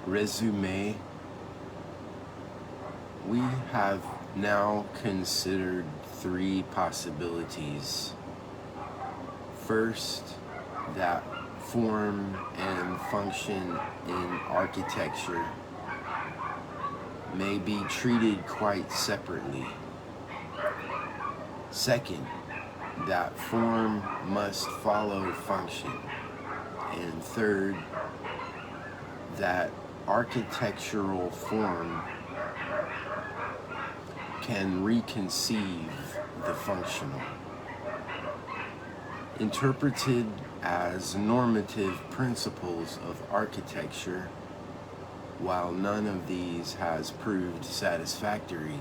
resume, we have now considered three possibilities. First, that form and function in architecture may be treated quite separately. Second, that form must follow function. And third, that architectural form can reconceive the functional. Interpreted as normative principles of architecture, while none of these has proved satisfactory,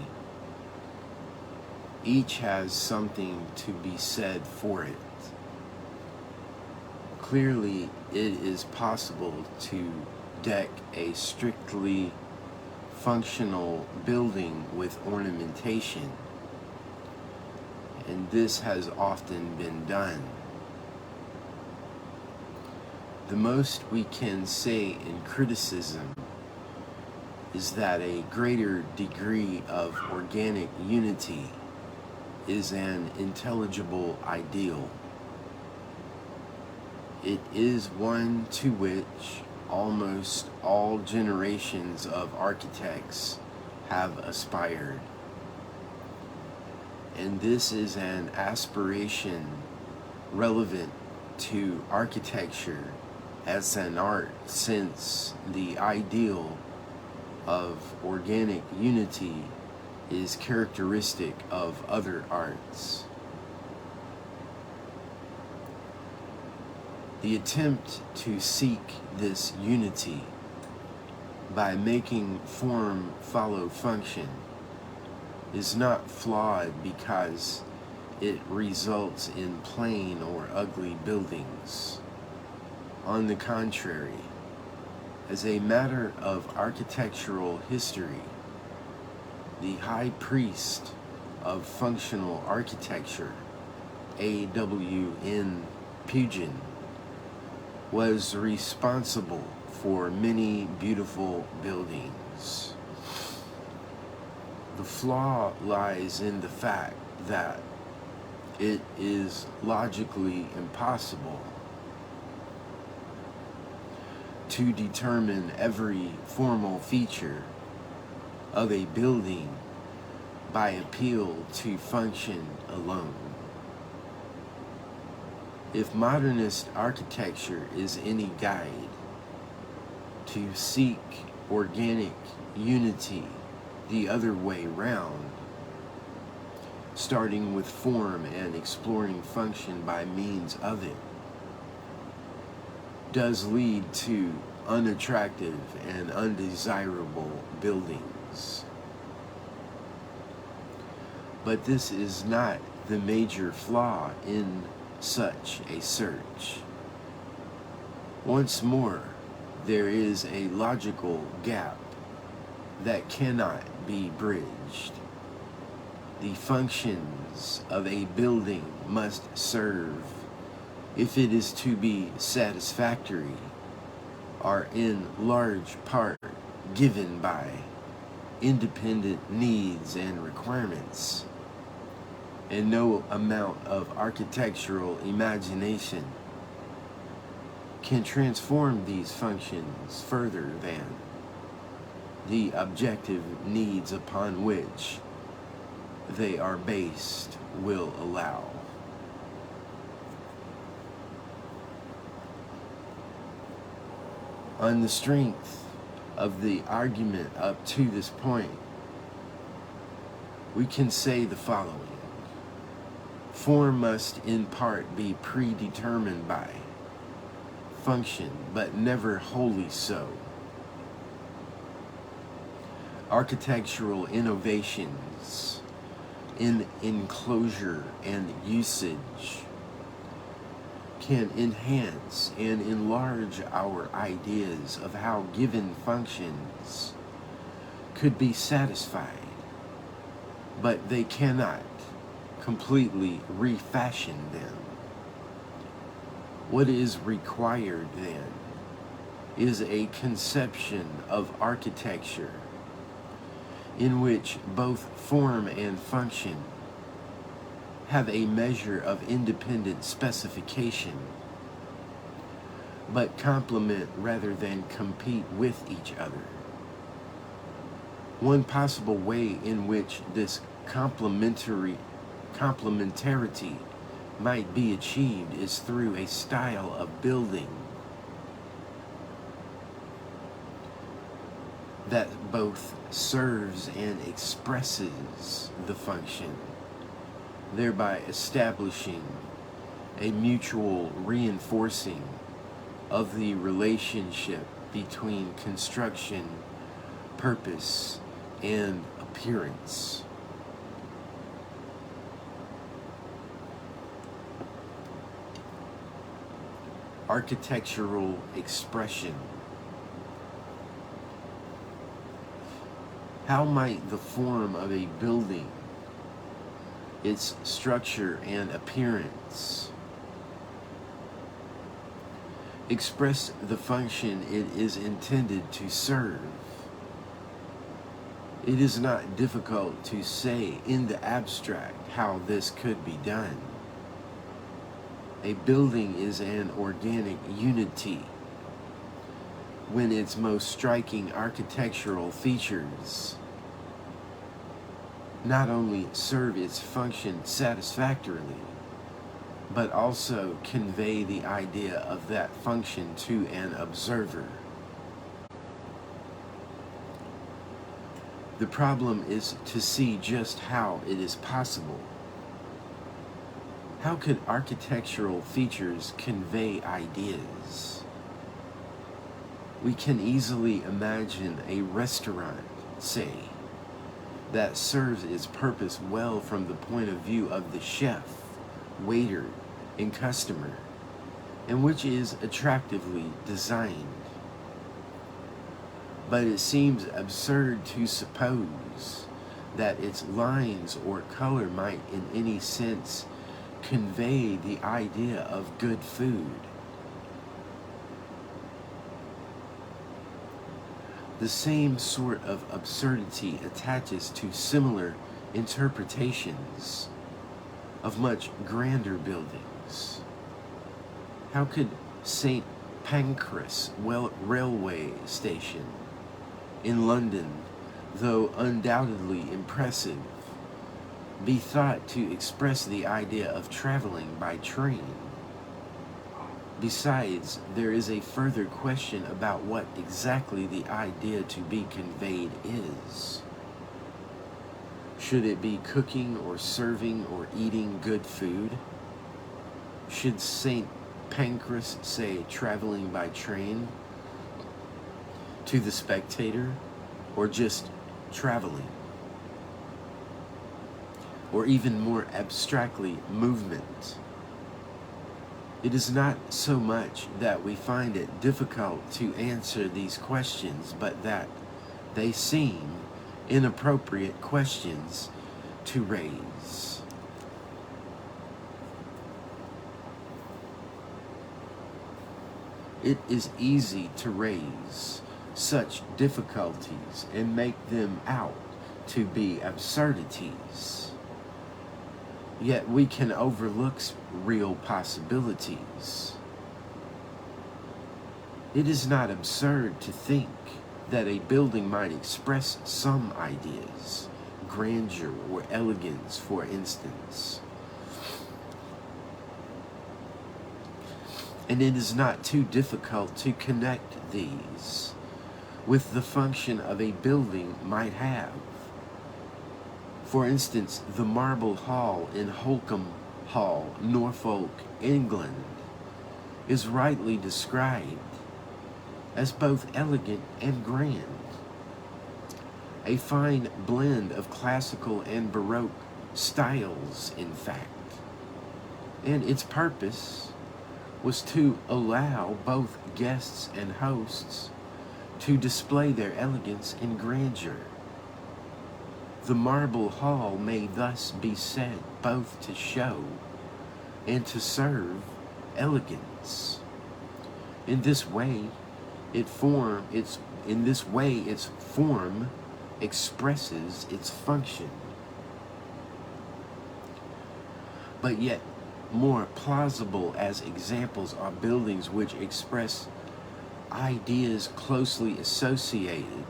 each has something to be said for it. Clearly, it is possible to deck a strictly functional building with ornamentation, and this has often been done. The most we can say in criticism is that a greater degree of organic unity is an intelligible ideal. It is one to which almost all generations of architects have aspired. And this is an aspiration relevant to architecture as an art, since the ideal of organic unity is characteristic of other arts. The attempt to seek this unity by making form follow function is not flawed because it results in plain or ugly buildings. On the contrary, as a matter of architectural history, the high priest of functional architecture, A.W.N. Pugin, was responsible for many beautiful buildings. The flaw lies in the fact that it is logically impossible to determine every formal feature of a building by appeal to function alone. If modernist architecture is any guide, to seek organic unity the other way round, starting with form and exploring function by means of it, does lead to unattractive and undesirable buildings. But this is not the major flaw in such a search. Once more, there is a logical gap that cannot be bridged. The functions of a building must serve, if it is to be satisfactory, are in large part given by independent needs and requirements, and no amount of architectural imagination can transform these functions further than the objective needs upon which they are based will allow. On the strength of the argument up to this point, we can say the following. Form must in part be predetermined by function, but never wholly so. Architectural innovations in enclosure and usage can enhance and enlarge our ideas of how given functions could be satisfied, but they cannot completely refashion them. What is required then is a conception of architecture in which both form and function have a measure of independent specification, but complement rather than compete with each other. One possible way in which this complementarity might be achieved is through a style of building that both serves and expresses the function, thereby establishing a mutual reinforcing of the relationship between construction, purpose, and appearance. Architectural expression. How might the form of a building, its structure and appearance, express the function it is intended to serve? It is not difficult to say in the abstract how this could be done. A building is an organic unity when its most striking architectural features not only serve its function satisfactorily, but also convey the idea of that function to an observer. The problem is to see just how it is possible. How could architectural features convey ideas? We can easily imagine a restaurant, say, that serves its purpose well from the point of view of the chef, waiter, and customer, and which is attractively designed. But it seems absurd to suppose that its lines or color might in any sense convey the idea of good food. The same sort of absurdity attaches to similar interpretations of much grander buildings. How could St. Pancras railway station in London, though undoubtedly impressive, be thought to express the idea of traveling by train? Besides, there is a further question about what exactly the idea to be conveyed is. Should it be cooking or serving or eating good food? Should St. Pancras say traveling by train to the spectator, or just traveling? Or even more abstractly, movement? It is not so much that we find it difficult to answer these questions, but that they seem inappropriate questions to raise. It is easy to raise such difficulties and make them out to be absurdities. Yet we can overlook real possibilities. It is not absurd to think that a building might express some ideas, grandeur or elegance, for instance. And it is not too difficult to connect these with the function of a building might have. For instance, the Marble Hall in Holkham Hall, Norfolk, England, is rightly described as both elegant and grand. A fine blend of classical and Baroque styles, in fact. And its purpose was to allow both guests and hosts to display their elegance and grandeur. The Marble Hall may thus be said both to show and to serve elegance. In this way, In this way, its form expresses its function. But yet, more plausible as examples are buildings which express ideas closely associated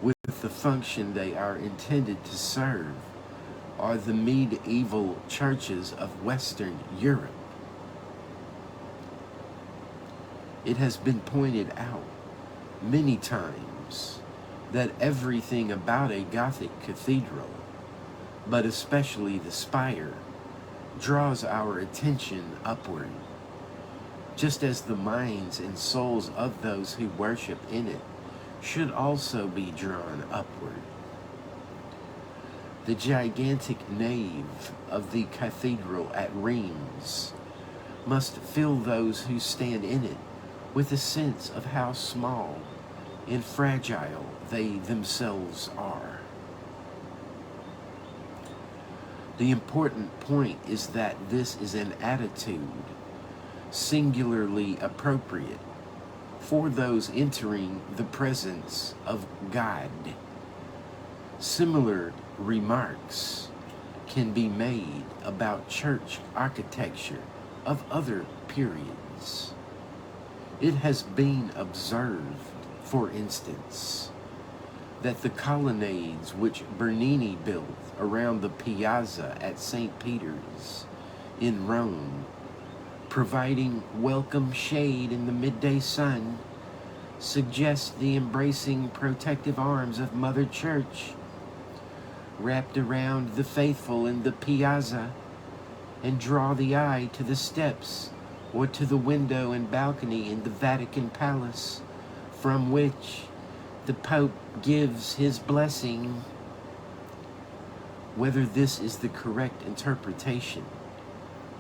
with the function they are intended to serve are the medieval churches of Western Europe. It has been pointed out many times that everything about a Gothic cathedral, but especially the spire, draws our attention upward, just as the minds and souls of those who worship in it should also be drawn upward. The gigantic nave of the cathedral at Reims must fill those who stand in it with a sense of how small and fragile they themselves are. The important point is that this is an attitude singularly appropriate for those entering the presence of God. Similar remarks can be made about church architecture of other periods. It has been observed, for instance, that the colonnades which Bernini built around the piazza at St. Peter's in Rome, providing welcome shade in the midday sun, suggest the embracing protective arms of Mother Church, wrapped around the faithful in the piazza, and draw the eye to the steps or to the window and balcony in the Vatican Palace, from which the Pope gives his blessing. Whether this is the correct interpretation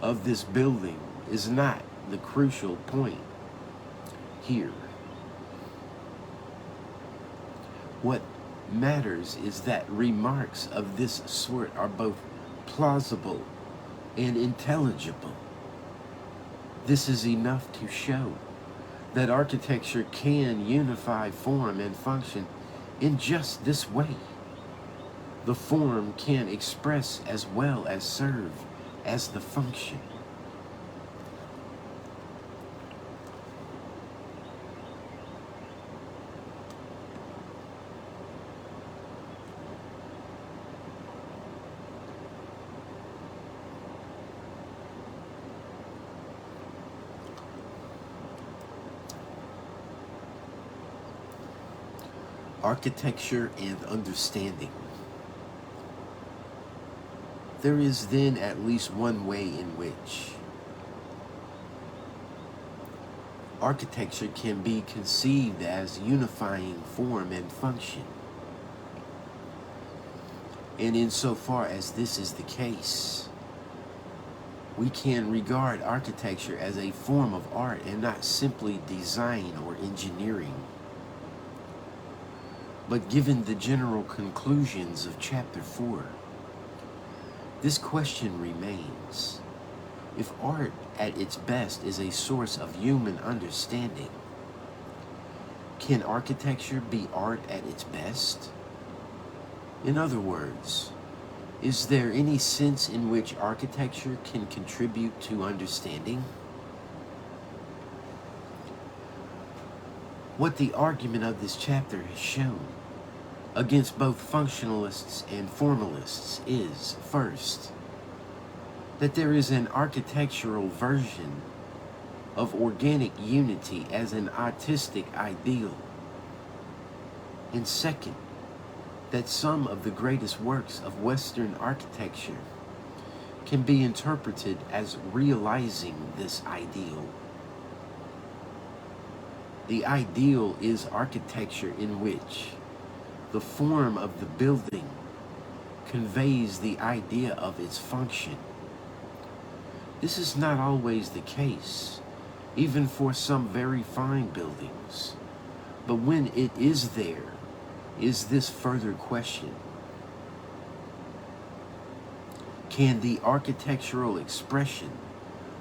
of this building is not the crucial point here. What matters is that remarks of this sort are both plausible and intelligible. This is enough to show that architecture can unify form and function in just this way. The form can express as well as serve as the function. Architecture and understanding. There is then at least one way in which architecture can be conceived as unifying form and function. And insofar as this is the case, we can regard architecture as a form of art and not simply design or engineering. But given the general conclusions of Chapter 4, this question remains. If art at its best is a source of human understanding, can architecture be art at its best? In other words, is there any sense in which architecture can contribute to understanding? What the argument of this chapter has shown against both functionalists and formalists is, first, that there is an architectural version of organic unity as an artistic ideal, and second, that some of the greatest works of Western architecture can be interpreted as realizing this ideal. The ideal is architecture in which the form of the building conveys the idea of its function. This is not always the case, even for some very fine buildings. But when it is there, is this further question: can the architectural expression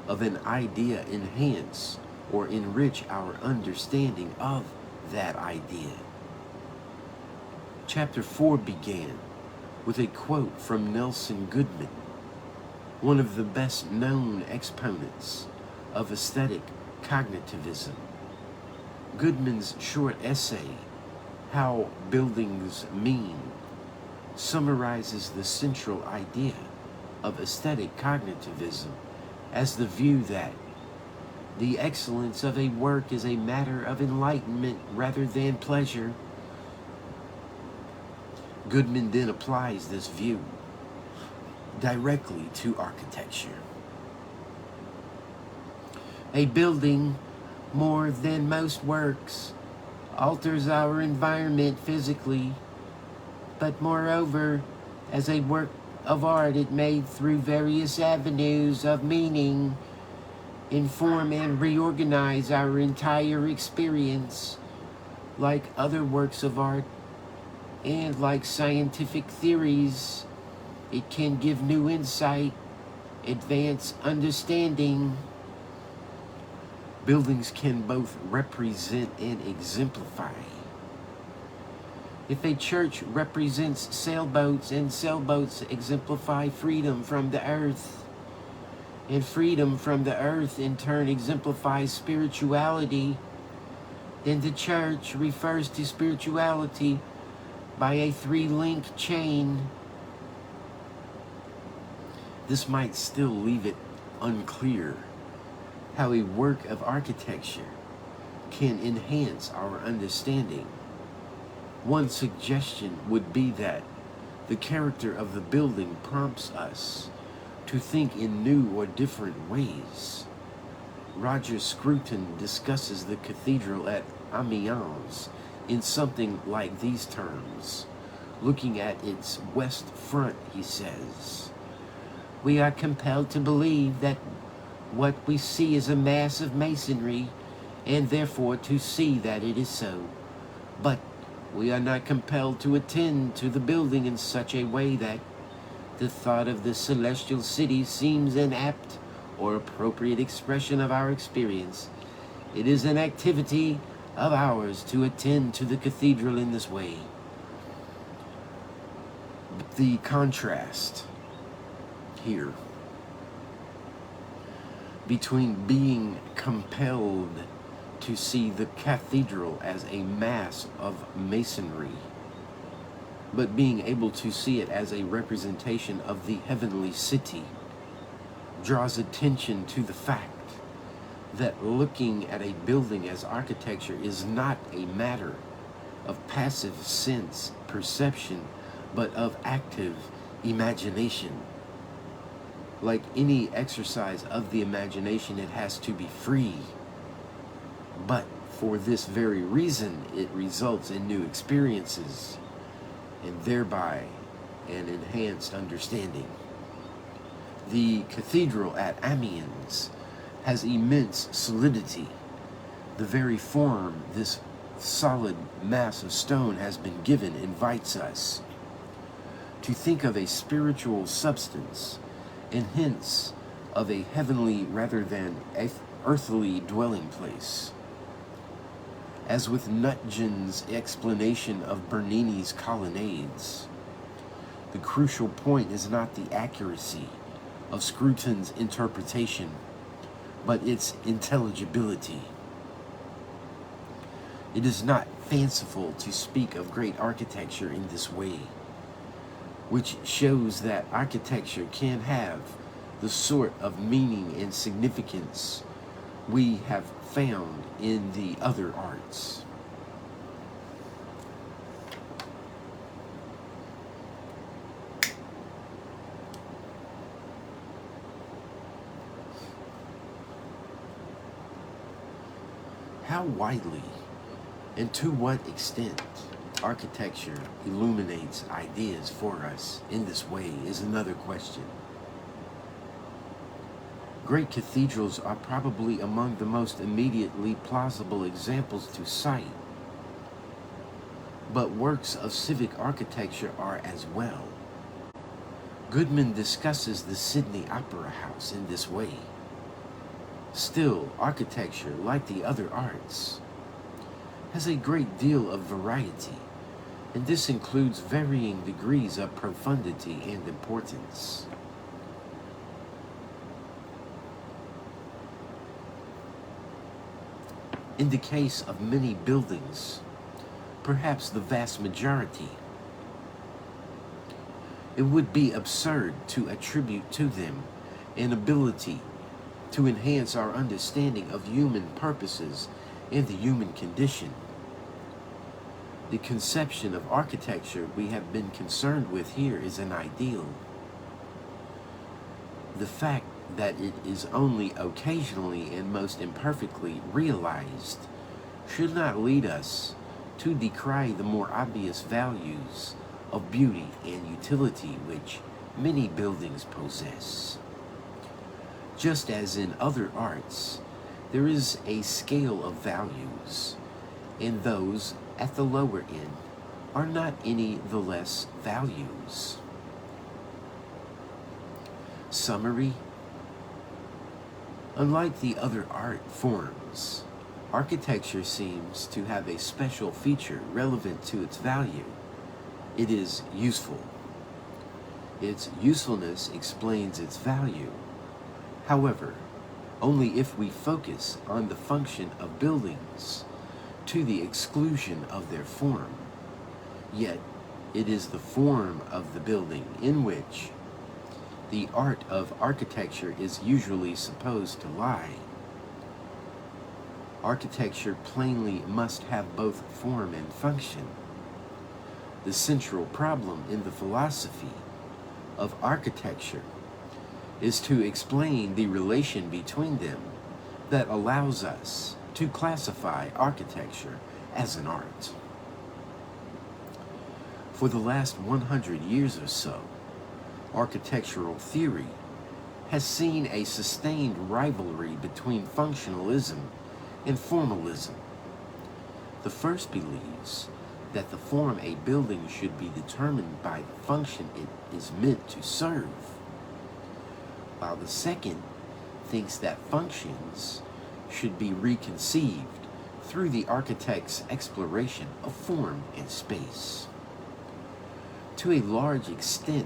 of an idea enhance or enrich our understanding of that idea. Chapter 4 began with a quote from Nelson Goodman, one of the best known exponents of aesthetic cognitivism. Goodman's short essay, How Buildings Mean, summarizes the central idea of aesthetic cognitivism as the view that the excellence of a work is a matter of enlightenment rather than pleasure. Goodman then applies this view directly to architecture. A building, more than most works, alters our environment physically, but moreover, as a work of art, it may, through various avenues of meaning, inform and reorganize our entire experience. Like other works of art, and like scientific theories, it can give new insight, advance understanding. Buildings can both represent and exemplify. If a church represents sailboats, and sailboats exemplify freedom from the earth, and freedom from the earth in turn exemplifies spirituality, then the church refers to spirituality by a three-link chain. This might still leave it unclear how a work of architecture can enhance our understanding. One suggestion would be that the character of the building prompts us to think in new or different ways. Roger Scruton discusses the cathedral at Amiens in something like these terms. Looking at its west front, he says, "We are compelled to believe that what we see is a mass of masonry, and therefore to see that it is so. But we are not compelled to attend to the building in such a way that the thought of the celestial city seems an apt or appropriate expression of our experience. It is an activity of ours to attend to the cathedral in this way." The contrast here between being compelled to see the cathedral as a mass of masonry, but being able to see it as a representation of the heavenly city, draws attention to the fact that looking at a building as architecture is not a matter of passive sense perception, but of active imagination. Like any exercise of the imagination, it has to be free. But for this very reason, it results in new experiences, and thereby an enhanced understanding. The cathedral at Amiens has immense solidity. The very form this solid mass of stone has been given invites us to think of a spiritual substance, and hence of a heavenly rather than earthly dwelling place. As with Nutgen's explanation of Bernini's colonnades, the crucial point is not the accuracy of Scruton's interpretation, but its intelligibility. It is not fanciful to speak of great architecture in this way, which shows that architecture can have the sort of meaning and significance we have found in the other arts. How widely and to what extent architecture illuminates ideas for us in this way is another question. Great cathedrals are probably among the most immediately plausible examples to cite, but works of civic architecture are as well. Goodman discusses the Sydney Opera House in this way. Still, architecture, like the other arts, has a great deal of variety, and this includes varying degrees of profundity and importance. In the case of many buildings, perhaps the vast majority, it would be absurd to attribute to them an ability to enhance our understanding of human purposes and the human condition. The conception of architecture we have been concerned with here is an ideal. The fact that it is only occasionally and most imperfectly realized should not lead us to decry the more obvious values of beauty and utility which many buildings possess. Just as in other arts, there is a scale of values, and those at the lower end are not any the less values. Summary: unlike the other art forms, architecture seems to have a special feature relevant to its value. It is useful. Its usefulness explains its value. However, only if we focus on the function of buildings to the exclusion of their form. Yet, it is the form of the building in which the art of architecture is usually supposed to lie. Architecture plainly must have both form and function. The central problem in the philosophy of architecture is to explain the relation between them that allows us to classify architecture as an art. For the last 100 years or so, architectural theory has seen a sustained rivalry between functionalism and formalism. The first believes that the form a building should be determined by the function it is meant to serve, while the second thinks that functions should be reconceived through the architect's exploration of form and space. To a large extent,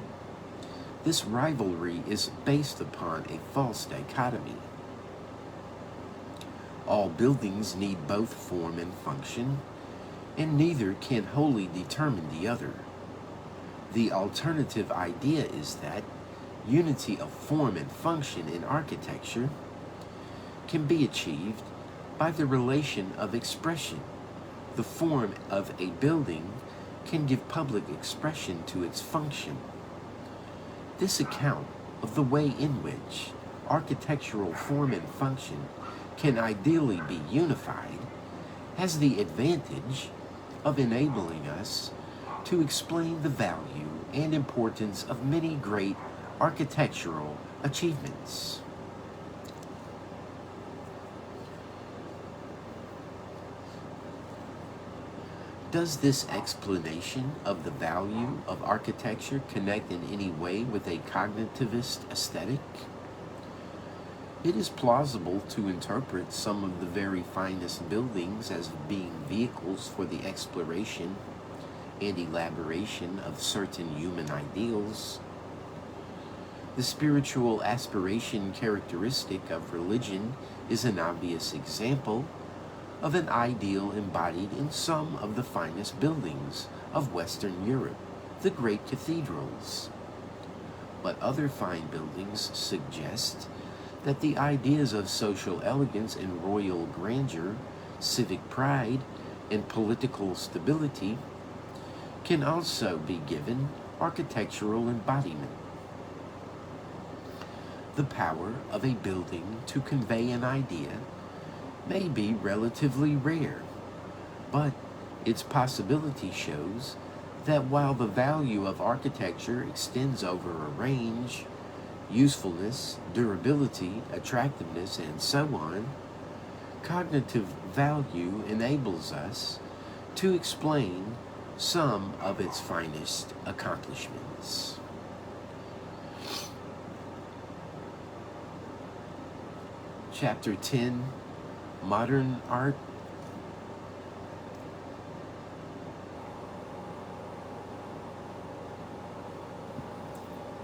this rivalry is based upon a false dichotomy. All buildings need both form and function, and neither can wholly determine the other. The alternative idea is that unity of form and function in architecture can be achieved by the relation of expression. The form of a building can give public expression to its function. This account of the way in which architectural form and function can ideally be unified has the advantage of enabling us to explain the value and importance of many great architectural achievements. Does this explanation of the value of architecture connect in any way with a cognitivist aesthetic? It is plausible to interpret some of the very finest buildings as being vehicles for the exploration and elaboration of certain human ideals. The spiritual aspiration characteristic of religion is an obvious example of an ideal embodied in some of the finest buildings of Western Europe, the great cathedrals. But other fine buildings suggest that the ideas of social elegance and royal grandeur, civic pride, and political stability can also be given architectural embodiment. The power of a building to convey an idea may be relatively rare, but its possibility shows that while the value of architecture extends over a range, usefulness, durability, attractiveness, and so on, cognitive value enables us to explain some of its finest accomplishments. chapter 10, modern art.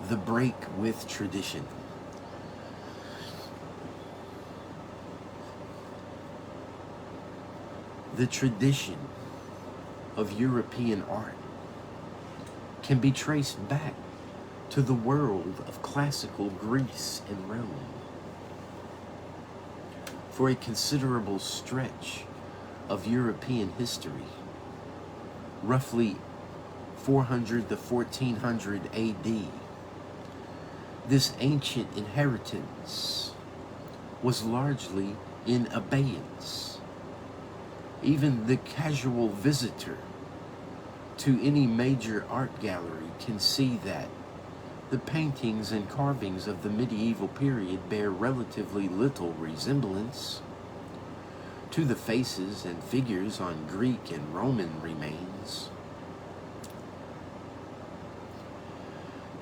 The break with tradition. The tradition of European art can be traced back to the world of classical Greece and Rome. For a considerable stretch of European history, roughly 400 to 1400 AD, this ancient inheritance was largely in abeyance. Even the casual visitor to any major art gallery can see that the paintings and carvings of the medieval period bear relatively little resemblance to the faces and figures on Greek and Roman remains.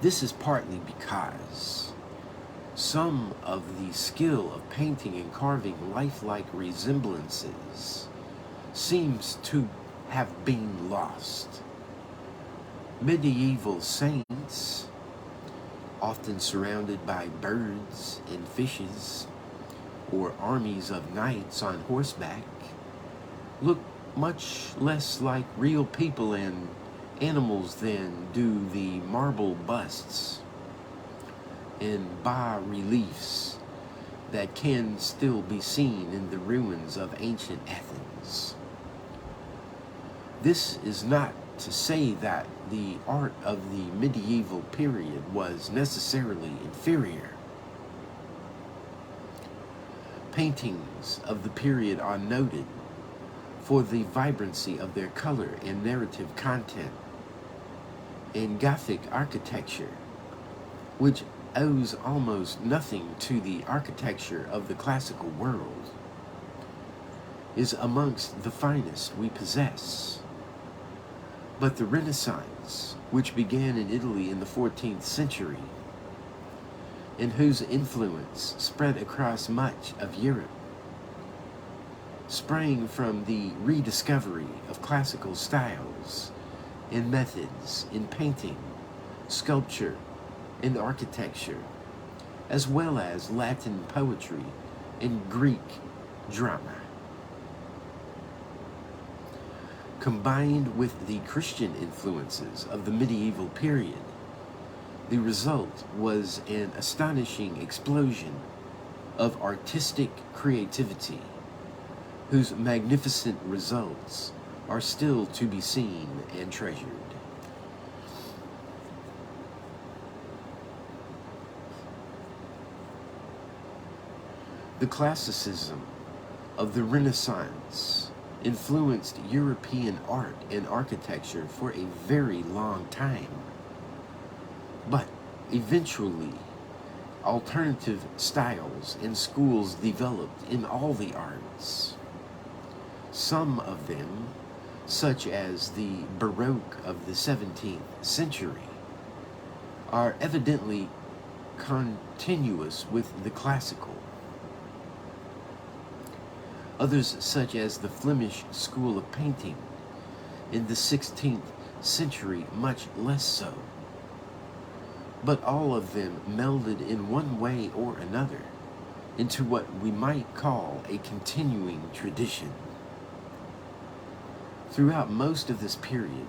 This is partly because some of the skill of painting and carving lifelike resemblances seems to have been lost. Medieval saints, often surrounded by birds and fishes, or armies of knights on horseback, look much less like real people and animals than do the marble busts and bas-reliefs that can still be seen in the ruins of ancient Athens. This is not to say that the art of the medieval period was necessarily inferior. Paintings of the period are noted for the vibrancy of their color and narrative content. In Gothic architecture, which owes almost nothing to the architecture of the classical world, is amongst the finest we possess. But the Renaissance, which began in Italy in the 14th century, and whose influence spread across much of Europe, sprang from the rediscovery of classical styles and methods in painting, sculpture, and architecture, as well as Latin poetry and Greek drama. Combined with the Christian influences of the medieval period, the result was an astonishing explosion of artistic creativity, whose magnificent results are still to be seen and treasured. The classicism of the Renaissance influenced European art and architecture for a very long time. But eventually, alternative styles and schools developed in all the arts. Some of them, such as the Baroque of the 17th century, are evidently continuous with the classical. Others, such as the Flemish school of painting in the 16th century, much less so. But all of them melded in one way or another into what we might call a continuing tradition. Throughout most of this period,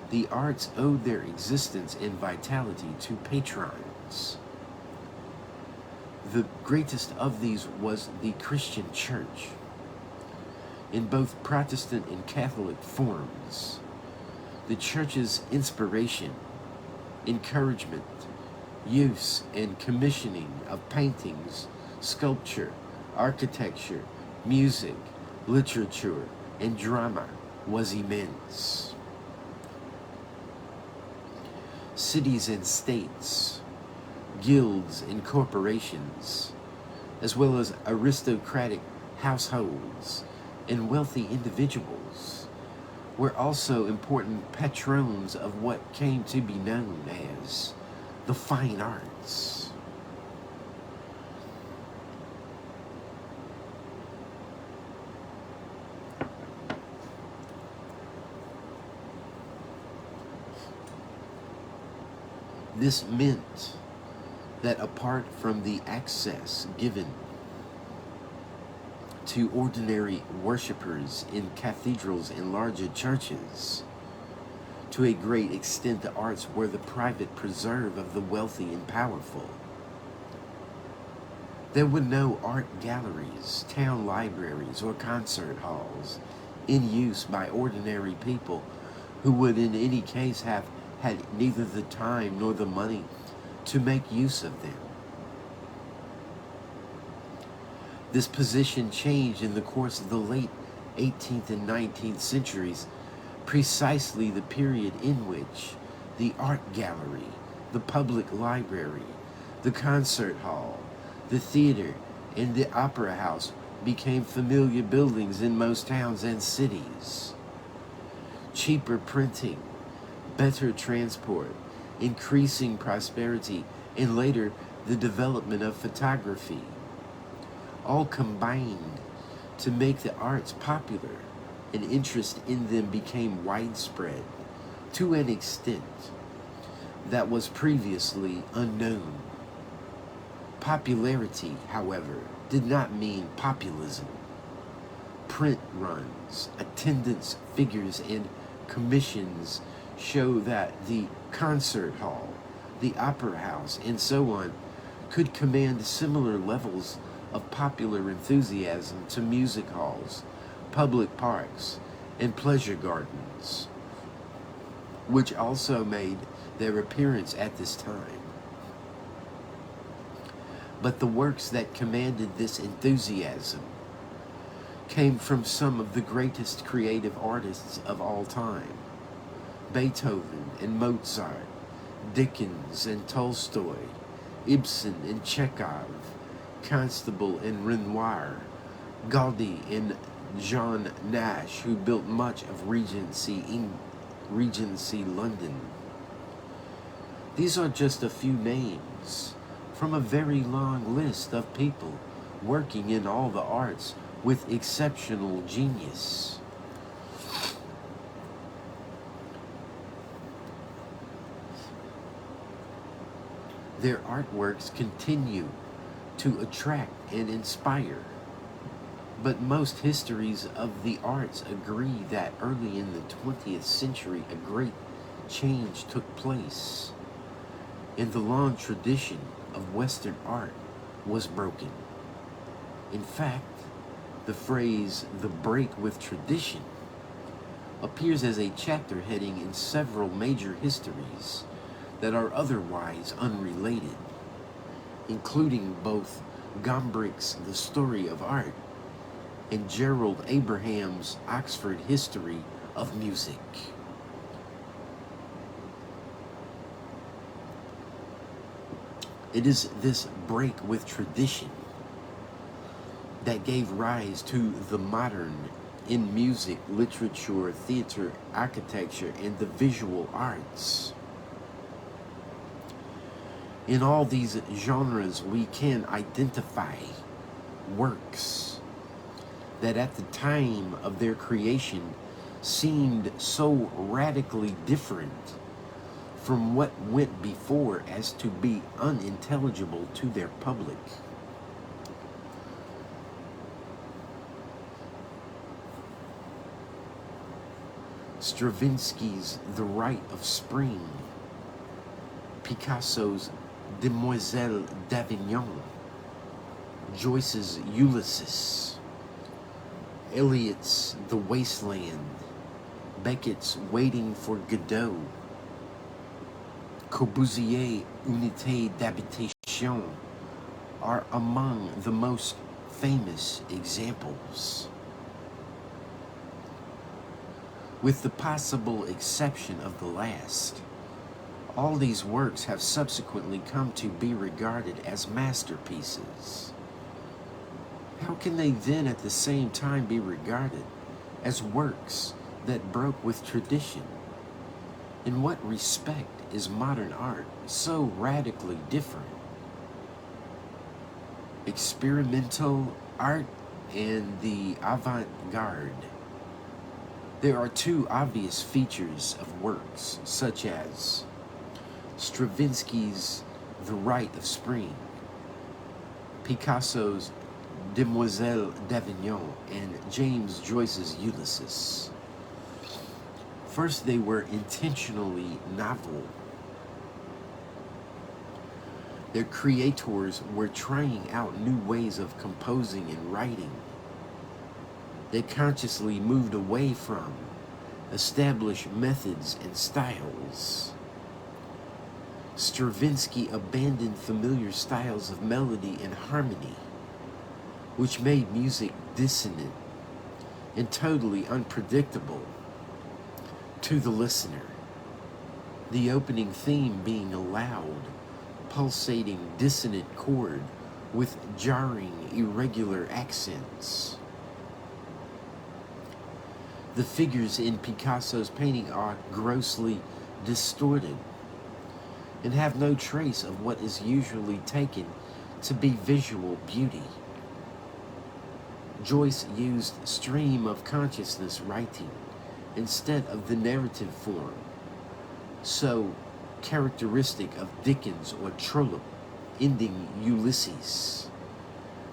the arts owed their existence and vitality to patrons. The greatest of these was the Christian Church, in both Protestant and Catholic forms. The Church's inspiration, encouragement, use, and commissioning of paintings, sculpture, architecture, music, literature, and drama was immense. Cities and states, guilds and corporations, as well as aristocratic households and wealthy individuals, were also important patrons of what came to be known as the fine arts. This meant that apart from the access given to ordinary worshippers in cathedrals and larger churches, to a great extent the arts were the private preserve of the wealthy and powerful. There were no art galleries, town libraries, or concert halls in use by ordinary people who would in any case have had neither the time nor the money to make use of them. This position changed in the course of the late 18th and 19th centuries, precisely the period in which the art gallery, the public library, the concert hall, the theater, and the opera house became familiar buildings in most towns and cities. Cheaper printing, better transport, increasing prosperity, and later the development of photography all combined to make the arts popular, and interest in them became widespread to an extent that was previously unknown. Popularity, however, did not mean populism. Print runs, attendance figures, and commissions show that the concert hall, the opera house, and so on could command similar levels of popular enthusiasm to music halls, public parks, and pleasure gardens, which also made their appearance at this time. But the works that commanded this enthusiasm came from some of the greatest creative artists of all time: Beethoven and Mozart, Dickens and Tolstoy, Ibsen and Chekhov, Constable and Renoir, Gaudi and John Nash, who built much of Regency London. These are just a few names from a very long list of people working in all the arts with exceptional genius. Their artworks continue to attract and inspire, but most histories of the arts agree that early in the 20th century a great change took place, and the long tradition of Western art was broken. In fact, the phrase "the break with tradition" appears as a chapter heading in several major histories that are otherwise unrelated, including both Gombrich's The Story of Art and Gerald Abraham's Oxford History of Music. It is this break with tradition that gave rise to the modern in music, literature, theater, architecture, and the visual arts. In all these genres, we can identify works that at the time of their creation seemed so radically different from what went before as to be unintelligible to their public. Stravinsky's The Rite of Spring, Picasso's Demoiselle d'Avignon, Joyce's Ulysses, Eliot's The Wasteland, Beckett's Waiting for Godot, Corbusier's Unité d'Habitation are among the most famous examples. With the possible exception of the last, all these works have subsequently come to be regarded as masterpieces. How can they then at the same time be regarded as works that broke with tradition? In what respect is modern art so radically different? Experimental art and the avant-garde. There are two obvious features of works such as Stravinsky's The Rite of Spring, Picasso's Demoiselle d'Avignon, and James Joyce's Ulysses. First, they were intentionally novel. Their creators were trying out new ways of composing and writing. They consciously moved away from established methods and styles. Stravinsky abandoned familiar styles of melody and harmony, which made music dissonant and totally unpredictable to the listener. The opening theme being a loud, pulsating, dissonant chord with jarring, irregular accents. The figures in Picasso's painting are grossly distorted and have no trace of what is usually taken to be visual beauty. Joyce used stream of consciousness writing instead of the narrative form, so characteristic of Dickens or Trollope, ending Ulysses,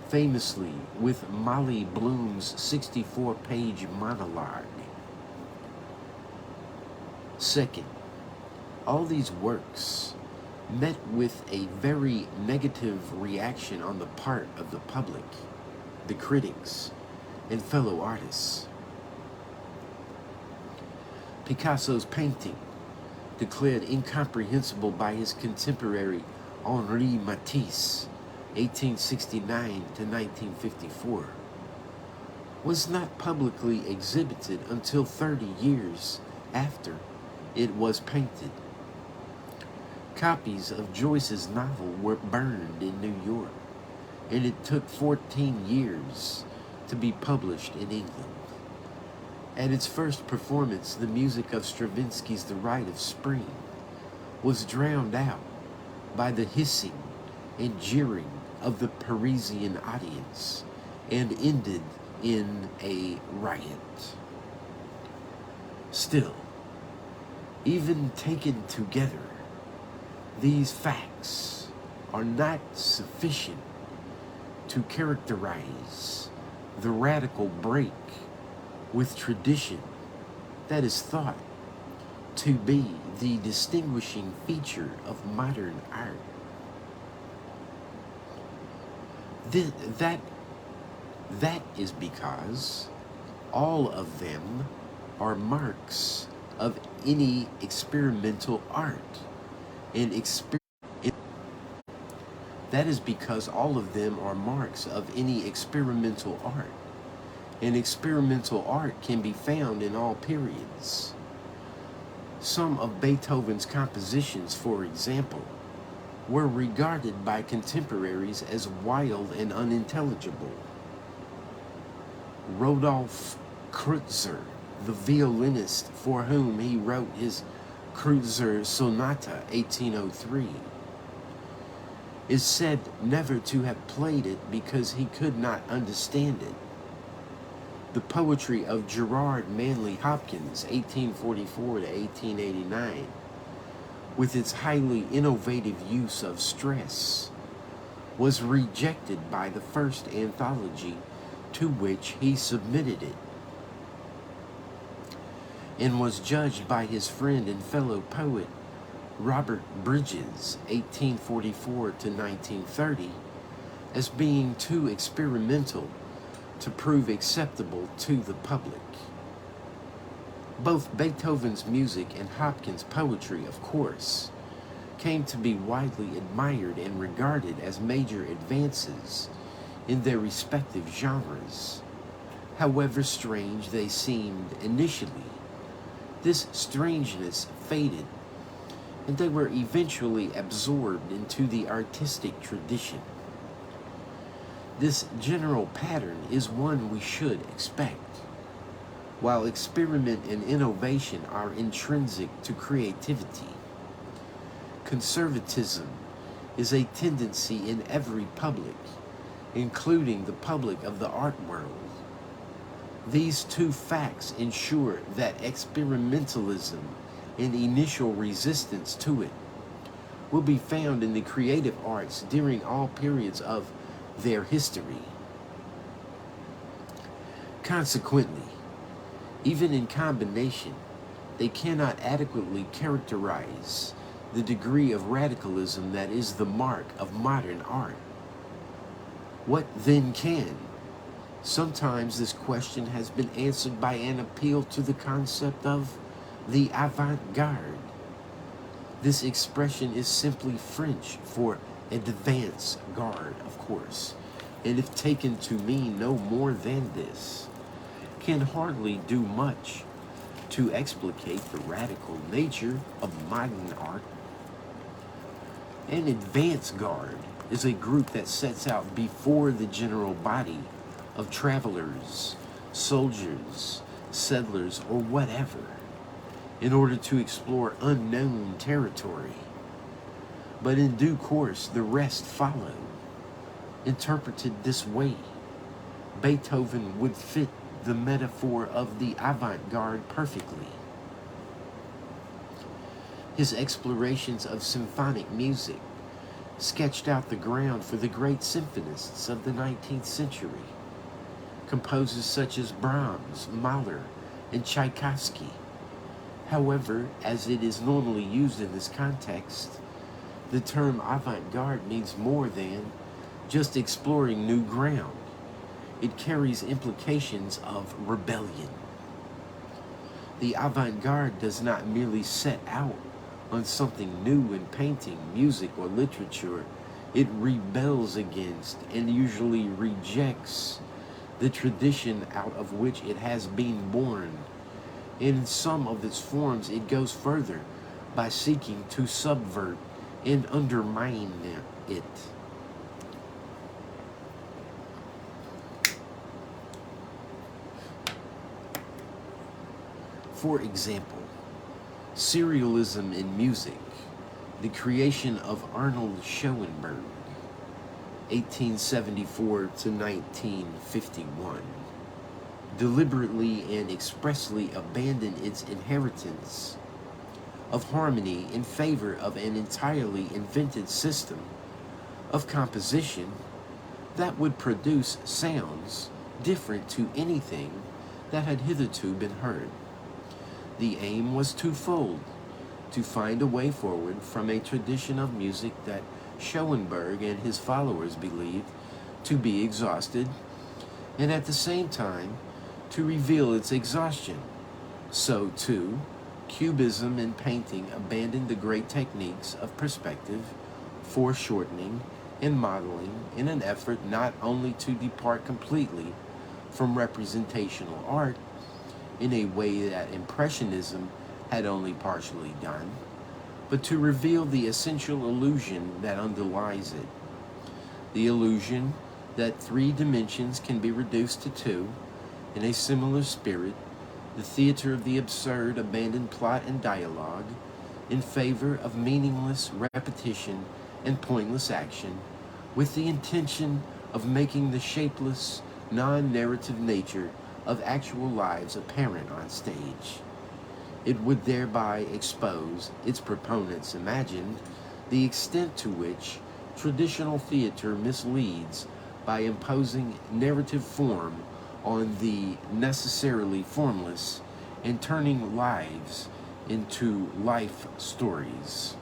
famously with Molly Bloom's 64-page monologue. Second, all these works met with a very negative reaction on the part of the public, the critics, and fellow artists. Picasso's painting, declared incomprehensible by his contemporary Henri Matisse, 1869 to 1954, was not publicly exhibited until 30 years after it was painted. Copies of Joyce's novel were burned in New York, and it took 14 years to be published in England. At its first performance, the music of Stravinsky's The Rite of Spring was drowned out by the hissing and jeering of the Parisian audience and ended in a riot. Still, even taken together, these facts are not sufficient to characterize the radical break with tradition that is thought to be the distinguishing feature of modern art. That is because all of them are marks of any experimental art. That is because all of them are marks of any experimental art. And experimental art can be found in all periods. Some of Beethoven's compositions, for example, were regarded by contemporaries as wild and unintelligible. Rodolph Kreutzer, the violinist for whom he wrote his Kreutzer Sonata 1803, is said never to have played it because he could not understand it. The poetry of Gerard Manley Hopkins, 1844 to 1889, with its highly innovative use of stress, was rejected by the first anthology to which he submitted it, and was judged by his friend and fellow poet Robert Bridges, 1844 to 1930, as being too experimental to prove acceptable to the public. Both Beethoven's music and Hopkins' poetry, of course, came to be widely admired and regarded as major advances in their respective genres. However strange they seemed initially, this strangeness faded, and they were eventually absorbed into the artistic tradition. This general pattern is one we should expect. While experiment and innovation are intrinsic to creativity, conservatism is a tendency in every public, including the public of the art world. These two facts ensure that experimentalism and initial resistance to it will be found in the creative arts during all periods of their history. Consequently, even in combination, they cannot adequately characterize the degree of radicalism that is the mark of modern art. What then can? Sometimes this question has been answered by an appeal to the concept of the avant-garde. This expression is simply French for advance guard, of course, and if taken to mean no more than this, can hardly do much to explicate the radical nature of modern art. An advance guard is a group that sets out before the general body of travelers, soldiers, settlers, or whatever, in order to explore unknown territory. But in due course, the rest follow. Interpreted this way, Beethoven would fit the metaphor of the avant-garde perfectly. His explorations of symphonic music sketched out the ground for the great symphonists of the 19th century, composers such as Brahms, Mahler, and Tchaikovsky. However, as it is normally used in this context, the term avant-garde means more than just exploring new ground. It carries implications of rebellion. The avant-garde does not merely set out on something new in painting, music, or literature. It rebels against and usually rejects the tradition out of which it has been born. In some of its forms, it goes further by seeking to subvert and undermine it. For example, serialism in music, the creation of Arnold Schoenberg, 1874 to 1951, deliberately and expressly abandoned its inheritance of harmony in favor of an entirely invented system of composition that would produce sounds different to anything that had hitherto been heard. The aim was twofold: to find a way forward from a tradition of music that Schoenberg and his followers believed to be exhausted, and at the same time to reveal its exhaustion. So, too, Cubism in painting abandoned the great techniques of perspective, foreshortening, and modeling in an effort not only to depart completely from representational art, in a way that Impressionism had only partially done, but to reveal the essential illusion that underlies it. The illusion that three dimensions can be reduced to two. In a similar spirit, the theater of the absurd abandoned plot and dialogue in favor of meaningless repetition and pointless action, with the intention of making the shapeless, non-narrative nature of actual lives apparent on stage. It would thereby expose, its proponents imagined, the extent to which traditional theater misleads by imposing narrative form on the necessarily formless and turning lives into life stories.